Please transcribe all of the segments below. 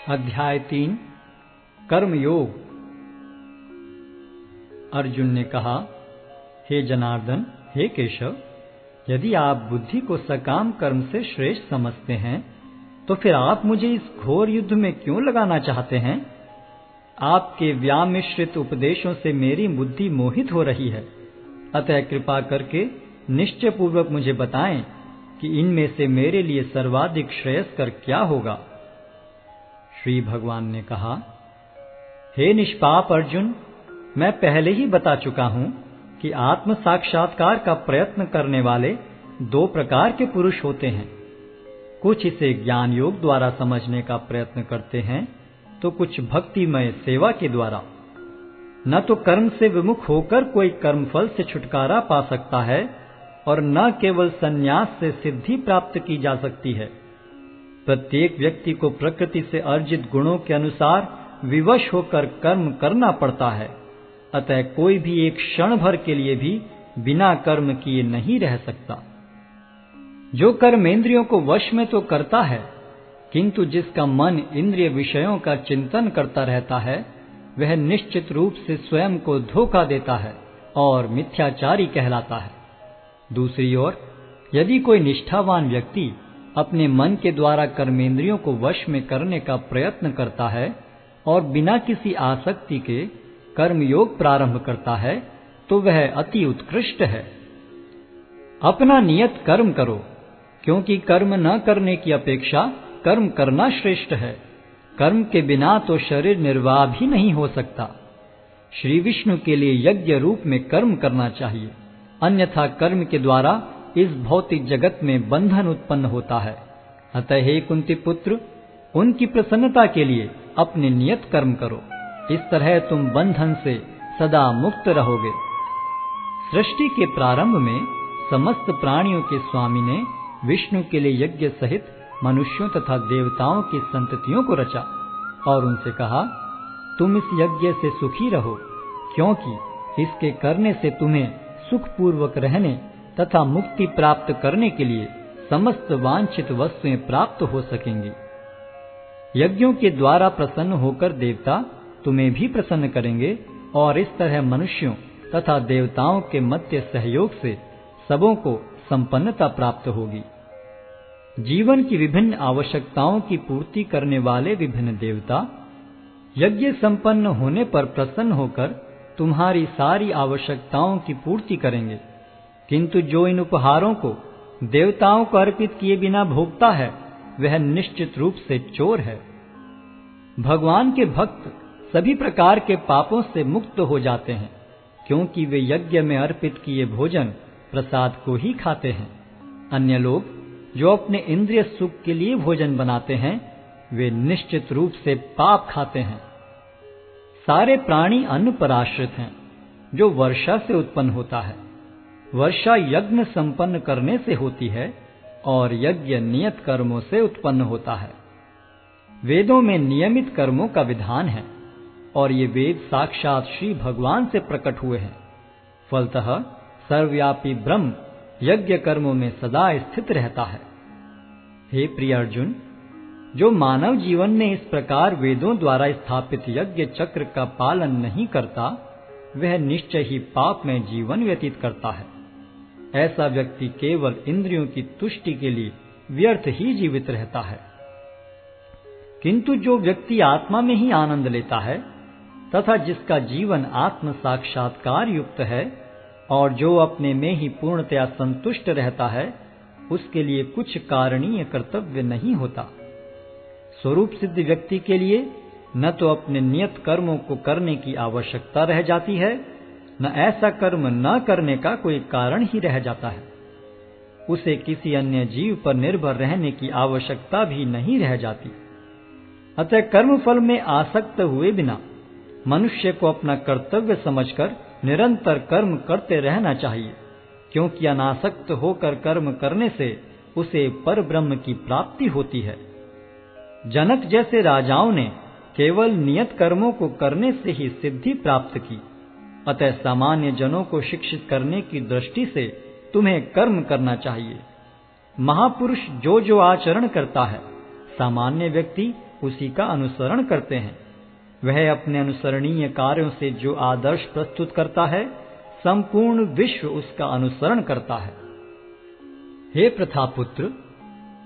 अध्याय 3 कर्मयोग। अर्जुन ने कहा, हे जनार्दन, हे केशव, यदि आप बुद्धि को सकाम कर्म से श्रेष्ठ समझते हैं तो फिर आप मुझे इस घोर युद्ध में क्यों लगाना चाहते हैं? आपके व्यामिश्रित उपदेशों से मेरी बुद्धि मोहित हो रही है, अतः कृपा करके निश्चय पूर्वक मुझे बताएं कि इनमें से मेरे लिए सर्वाधिक श्रेयस्कर क्या होगा। श्री भगवान ने कहा, हे निष्पाप अर्जुन, मैं पहले ही बता चुका हूं कि आत्म साक्षात्कार का प्रयत्न करने वाले दो प्रकार के पुरुष होते हैं। कुछ इसे ज्ञान योग द्वारा समझने का प्रयत्न करते हैं तो कुछ भक्तिमय सेवा के द्वारा। न तो कर्म से विमुख होकर कोई कर्मफल से छुटकारा पा सकता है और न केवल संन्यास से सिद्धि प्राप्त की जा सकती है। प्रत्येक व्यक्ति को प्रकृति से अर्जित गुणों के अनुसार विवश होकर कर्म करना पड़ता है, अतः कोई भी एक क्षण भर के लिए भी बिना कर्म किए नहीं रह सकता। जो कर्मेंद्रियों को वश में तो करता है, किंतु जिसका मन इंद्रिय विषयों का चिंतन करता रहता है, वह निश्चित रूप से स्वयं को धोखा देता है और मिथ्याचारी कहलाता है। दूसरी ओर, यदि कोई निष्ठावान व्यक्ति अपने मन के द्वारा कर्मेंद्रियों को वश में करने का प्रयत्न करता है और बिना किसी आसक्ति के कर्मयोग प्रारंभ करता है, तो वह अति उत्कृष्ट है। अपना नियत कर्म करो, क्योंकि कर्म न करने की अपेक्षा कर्म करना श्रेष्ठ है। कर्म के बिना तो शरीर निर्वाह भी नहीं हो सकता। श्री विष्णु के लिए यज्ञ रूप में कर्म करना चाहिए, अन्यथा कर्म के द्वारा इस भौतिक जगत में बंधन उत्पन्न होता है। अतः हे कुंती पुत्र, उनकी प्रसन्नता के लिए अपने नियत कर्म करो, इस तरह तुम बंधन से सदा मुक्त रहोगे। सृष्टि के प्रारंभ में समस्त प्राणियों के स्वामी ने विष्णु के लिए यज्ञ सहित मनुष्यों तथा देवताओं की संततियों को रचा और उनसे कहा, तुम इस यज्ञ से सुखी रहो, क्योंकि इसके करने से तुम्हें सुखपूर्वक रहने तथा मुक्ति प्राप्त करने के लिए समस्त वांछित वस्तुएं प्राप्त हो सकेंगी। यज्ञों के द्वारा प्रसन्न होकर देवता तुम्हें भी प्रसन्न करेंगे और इस तरह मनुष्यों तथा देवताओं के मध्य सहयोग से सबों को संपन्नता प्राप्त होगी। जीवन की विभिन्न आवश्यकताओं की पूर्ति करने वाले विभिन्न देवता यज्ञ संपन्न होने पर प्रसन्न होकर तुम्हारी सारी आवश्यकताओं की पूर्ति करेंगे, किंतु जो इन उपहारों को देवताओं को अर्पित किए बिना भोगता है, वह निश्चित रूप से चोर है। भगवान के भक्त सभी प्रकार के पापों से मुक्त हो जाते हैं, क्योंकि वे यज्ञ में अर्पित किए भोजन प्रसाद को ही खाते हैं। अन्य लोग जो अपने इंद्रिय सुख के लिए भोजन बनाते हैं, वे निश्चित रूप से पाप खाते हैं। सारे प्राणी अन्न पर आश्रित हैं, जो वर्षा से उत्पन्न होता है। वर्षा यज्ञ संपन्न करने से होती है और यज्ञ नियत कर्मों से उत्पन्न होता है। वेदों में नियमित कर्मों का विधान है और ये वेद साक्षात श्री भगवान से प्रकट हुए हैं। फलतः सर्वव्यापी ब्रह्म यज्ञ कर्मों में सदा स्थित रहता है। हे प्रिय अर्जुन, जो मानव जीवन में इस प्रकार वेदों द्वारा स्थापित यज्ञ चक्र का पालन नहीं करता, वह निश्चय ही पाप में जीवन व्यतीत करता है। ऐसा व्यक्ति केवल इंद्रियों की तुष्टि के लिए व्यर्थ ही जीवित रहता है। किंतु जो व्यक्ति आत्मा में ही आनंद लेता है तथा जिसका जीवन आत्म साक्षात्कार युक्त है और जो अपने में ही पूर्णतया संतुष्ट रहता है, उसके लिए कुछ कारणीय कर्तव्य नहीं होता। स्वरूप सिद्ध व्यक्ति के लिए न तो अपने नियत कर्मों को करने की आवश्यकता रह जाती है, न ऐसा कर्म न करने का कोई कारण ही रह जाता है। उसे किसी अन्य जीव पर निर्भर रहने की आवश्यकता भी नहीं रह जाती। अतः कर्म फल में आसक्त हुए बिना मनुष्य को अपना कर्तव्य समझकर निरंतर कर्म करते रहना चाहिए, क्योंकि अनासक्त होकर कर्म करने से उसे परब्रह्म की प्राप्ति होती है। जनक जैसे राजाओं ने केवल नियत कर्मों को करने से ही सिद्धि प्राप्त की, अतः सामान्य जनों को शिक्षित करने की दृष्टि से तुम्हें कर्म करना चाहिए। महापुरुष जो जो आचरण करता है, सामान्य व्यक्ति उसी का अनुसरण करते हैं। वह अपने अनुसरणीय कार्यों से जो आदर्श प्रस्तुत करता है, संपूर्ण विश्व उसका अनुसरण करता है। हे प्रथापुत्र,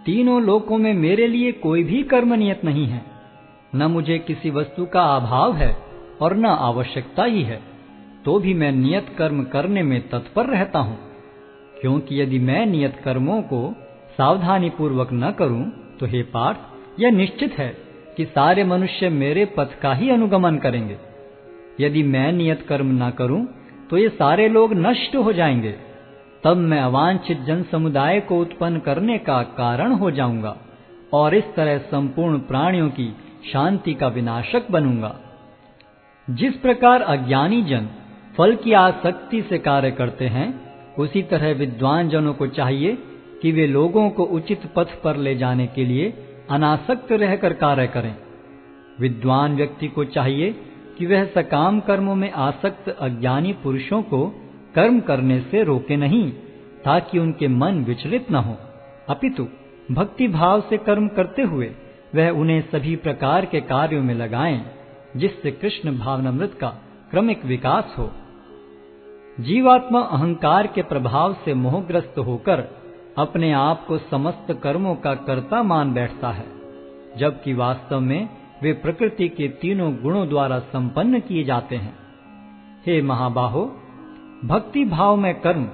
तीनों लोकों में मेरे लिए कोई भी कर्म नियत नहीं है। न मुझे किसी वस्तु का अभाव है और न आवश्यकता ही है, तो भी मैं नियत कर्म करने में तत्पर रहता हूँ। क्योंकि यदि मैं नियत कर्मों को सावधानी पूर्वक न करूं, तो हे पार्थ, यह निश्चित है कि सारे मनुष्य मेरे पथ का ही अनुगमन करेंगे। यदि मैं नियत कर्म न करूं, तो ये सारे लोग नष्ट हो जाएंगे। तब मैं अवांछित जन समुदाय को उत्पन्न करने का कारण हो जाऊंगा और इस तरह संपूर्ण प्राणियों की शांति का विनाशक बनूंगा। जिस प्रकार अज्ञानी जन फल की आसक्ति से कार्य करते हैं, उसी तरह विद्वान जनों को चाहिए कि वे लोगों को उचित पथ पर ले जाने के लिए अनासक्त रहकर कार्य करें। विद्वान व्यक्ति को चाहिए कि वह सकाम कर्मों में आसक्त अज्ञानी पुरुषों को कर्म करने से रोके नहीं, ताकि उनके मन विचलित न हो, अपितु भक्ति भाव से कर्म करते हुए वह उन्हें सभी प्रकार के कार्यों में लगाएं, जिससे कृष्ण भावनामृत का क्रमिक विकास हो। जीवात्मा अहंकार के प्रभाव से मोहग्रस्त होकर अपने आप को समस्त कर्मों का कर्ता मान बैठता है, जबकि वास्तव में वे प्रकृति के तीनों गुणों द्वारा संपन्न किए जाते हैं। हे महाबाहो, भक्ति भाव में कर्म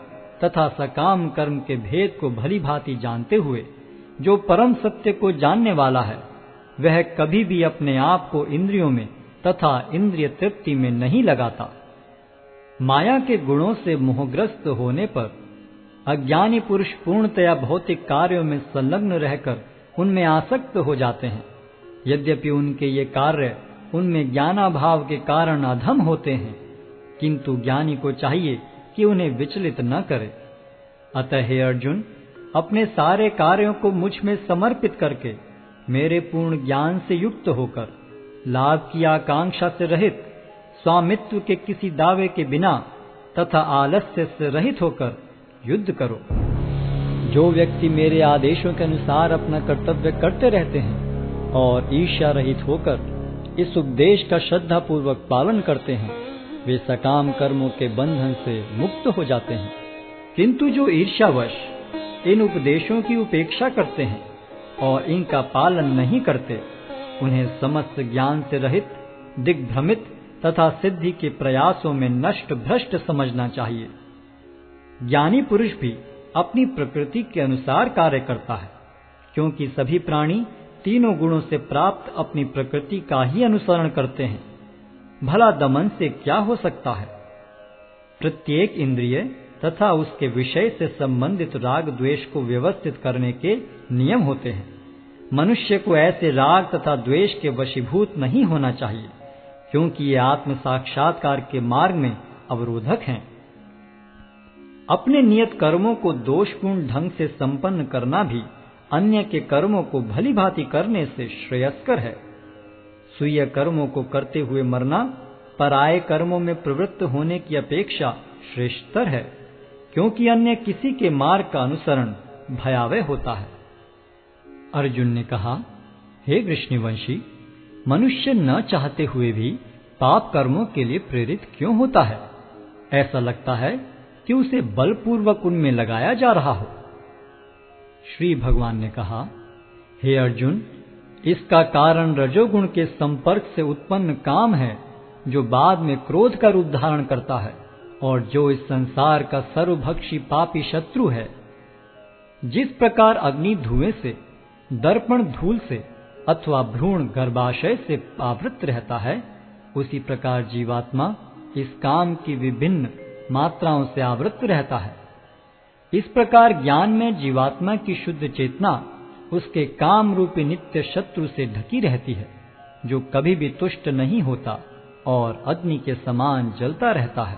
तथा सकाम कर्म के भेद को भली भांति जानते हुए जो परम सत्य को जानने वाला है, वह कभी भी अपने आप को इंद्रियों में तथा इंद्रिय तृप्ति में नहीं लगाता। माया के गुणों से मोहग्रस्त होने पर अज्ञानी पुरुष पूर्णतया भौतिक कार्यों में संलग्न रहकर उनमें आसक्त हो जाते हैं। यद्यपि उनके ये कार्य उनमें ज्ञानाभाव के कारण अधम होते हैं, किंतु ज्ञानी को चाहिए कि उन्हें विचलित न करे। अतः हे अर्जुन, अपने सारे कार्यों को मुझ में समर्पित करके मेरे पूर्ण ज्ञान से युक्त होकर लाभ की आकांक्षा से रहित, स्वामित्व के किसी दावे के बिना तथा आलस्य से रहित होकर युद्ध करो। जो व्यक्ति मेरे आदेशों के अनुसार अपना कर्तव्य करते रहते हैं और ईर्ष्या रहित होकर इस उपदेश का श्रद्धा पूर्वक पालन करते हैं, वे सकाम कर्मों के बंधन से मुक्त हो जाते हैं। किंतु जो ईर्ष्यावश इन उपदेशों की उपेक्षा करते हैं और इनका पालन नहीं करते, उन्हें समस्त ज्ञान से रहित, दिग्भ्रमित तथा सिद्धि के प्रयासों में नष्ट भ्रष्ट समझना चाहिए। ज्ञानी पुरुष भी अपनी प्रकृति के अनुसार कार्य करता है, क्योंकि सभी प्राणी तीनों गुणों से प्राप्त अपनी प्रकृति का ही अनुसरण करते हैं। भला दमन से क्या हो सकता है? प्रत्येक इंद्रिय तथा उसके विषय से संबंधित राग द्वेष को व्यवस्थित करने के नियम होते हैं। मनुष्य को ऐसे राग तथा द्वेष के वशीभूत नहीं होना चाहिए, क्योंकि ये आत्म साक्षात्कार के मार्ग में अवरोधक हैं। अपने नियत कर्मों को दोषपूर्ण ढंग से संपन्न करना भी अन्य के कर्मों को भली भांति करने से श्रेयस्कर है। स्वीय कर्मों को करते हुए मरना पराये कर्मों में प्रवृत्त होने की अपेक्षा श्रेष्ठतर है, क्योंकि अन्य किसी के मार्ग का अनुसरण भयावह होता है। अर्जुन ने कहा, हे वृष्णिवंशी, मनुष्य न चाहते हुए भी पाप कर्मों के लिए प्रेरित क्यों होता है? ऐसा लगता है कि उसे बलपूर्वक उनमें लगाया जा रहा हो। श्री भगवान ने कहा, हे अर्जुन, इसका कारण रजोगुण के संपर्क से उत्पन्न काम है, जो बाद में क्रोध का रूप धारण करता है और जो इस संसार का सर्वभक्षी पापी शत्रु है। जिस प्रकार अग्नि धुएं से, दर्पण धूल से अथवा भ्रूण गर्भाशय से आवृत रहता है, उसी प्रकार जीवात्मा इस काम की विभिन्न मात्राओं से आवृत रहता है। इस प्रकार ज्ञान में जीवात्मा की शुद्ध चेतना उसके काम रूपी नित्य शत्रु से ढकी रहती है, जो कभी भी तुष्ट नहीं होता और अग्नि के समान जलता रहता है।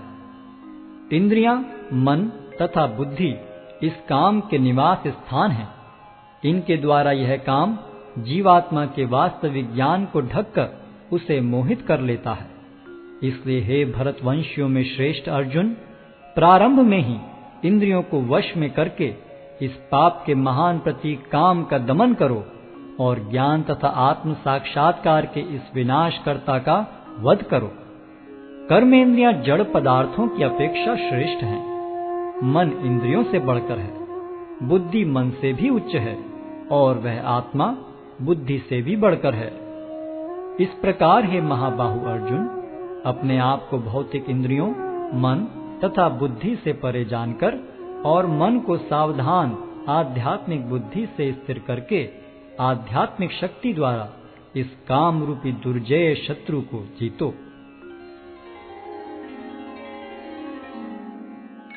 इंद्रियां, मन तथा बुद्धि इस काम के निवास स्थान हैं। इनके द्वारा यह काम जीवात्मा के वास्तविक ज्ञान को ढककर उसे मोहित कर लेता है। इसलिए हे भरतवंशियों में श्रेष्ठ अर्जुन, प्रारंभ में ही इंद्रियों को वश में करके इस पाप के महान प्रतीक काम का दमन करो और ज्ञान तथा आत्म साक्षात्कार के इस विनाशकर्ता का वध करो। कर्मेंद्रियां जड़ पदार्थों की अपेक्षा श्रेष्ठ हैं। मन इंद्रियों से बढ़कर है, बुद्धि मन से भी उच्च है और वह आत्मा बुद्धि से भी बढ़कर है। इस प्रकार हे महाबाहु अर्जुन, अपने आप को भौतिक इंद्रियों, मन तथा बुद्धि से परे जानकर और मन को सावधान आध्यात्मिक बुद्धि से स्थिर करके आध्यात्मिक शक्ति द्वारा इस काम रूपी दुर्जय शत्रु को जीतो।